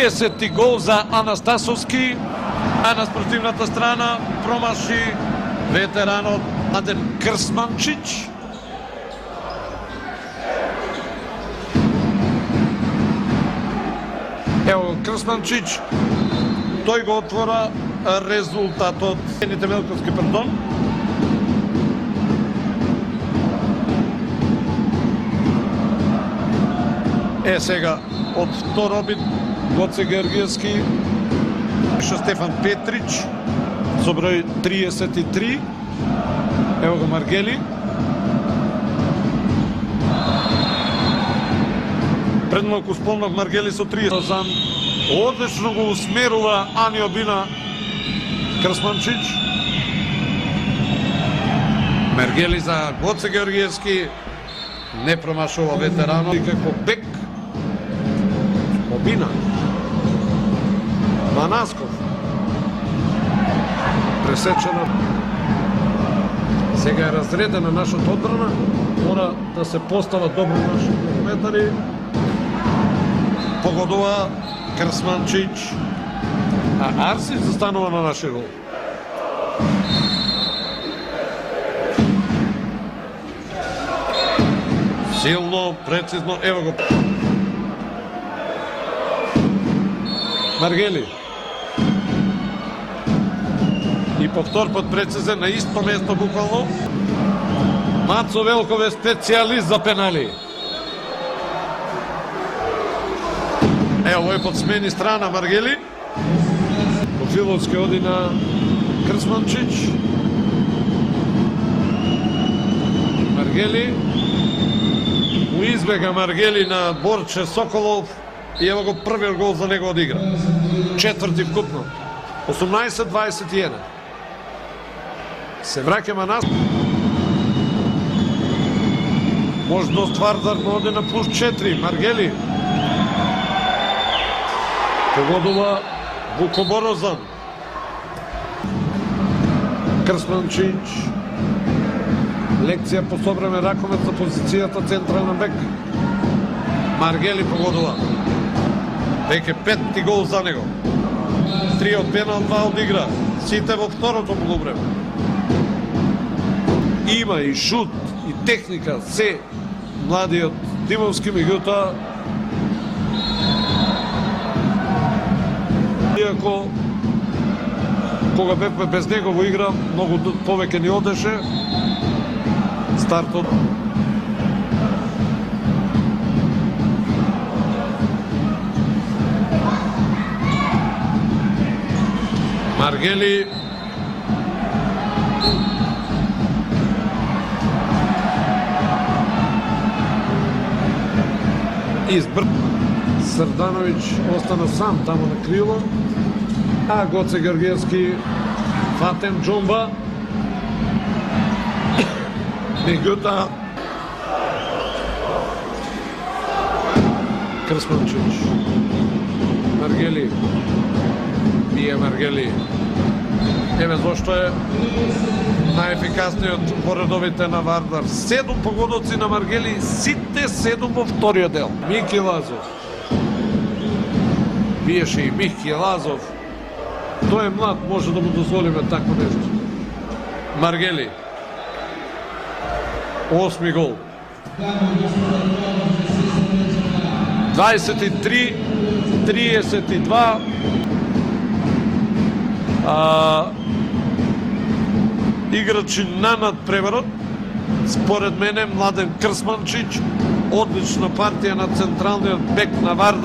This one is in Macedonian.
10-ти гол за Анастасовски, а на спротивната страна промаши ветеранот Младен Крсманчич. Ево Крсманчич, тој го отвора резултатот. Ените Велковски, пардон. Сега од второбит Гоце Георгиевски, Стефан Петрич со број 33. Ево го Маргели. Пред малку спомнав Маргели со 30. Одлично го усмерува Ани Обина Крсманчич. Маргели за Гоце Георгиевски. Не промашува ветеранот и како бек. Обина. Манасков. Пресечена. Сега е разредена нашата одбрана. Мора да се постават добро наши ногометари. Погодува Крсманчич. А Арсич застанува на нашия гол. Силно, прецизно, ево го. Маргели. И повтор под прецизен на исто место буквално. Мацо Велков е специјалист за пенали. Ево овој под смени страна Маргели. Кофиловски оди на Крсманчич. Маргели. Му избега Маргели на Борче Соколов и ево го првиот гол за него од игра. Четврти вкупно. 18-21. Се враќаме нас. Можност Вардар оде на плюс 4. Маргели. Погодува Вуко Борозан. Крсманчич. Лекција по собремен ракомет за позицијата централна бек. Маргели погодува. Веќе петти гол за него. 3 од пенал, 2 од игра. Сите во второто полувреме. Има и шут, и техника, се младиот Димовски, меѓутоа иако кога бевме без него во игра, многу повеќе ни одеше стартот. Маргели. Избр. Срдановиќ остана сам тамо на крило, а Гоце Георгиевски фатен джомба. Меѓутоа Крсманчич. Маргели. Бие Маргели. Еве зошто е најефикасниот во редовите на Вардар. 7 погодоци на Маргели, сите 7 во вториот дел. Мики Лазов. Биеше и Мики Лазов. Тој е млад, може да му дозволиме такво нешто. Маргели. 8 гол. 23-32. Играчи на надпреварот. Според мене Младен Крсманчич, одлична партија на централниот бек на Вардар.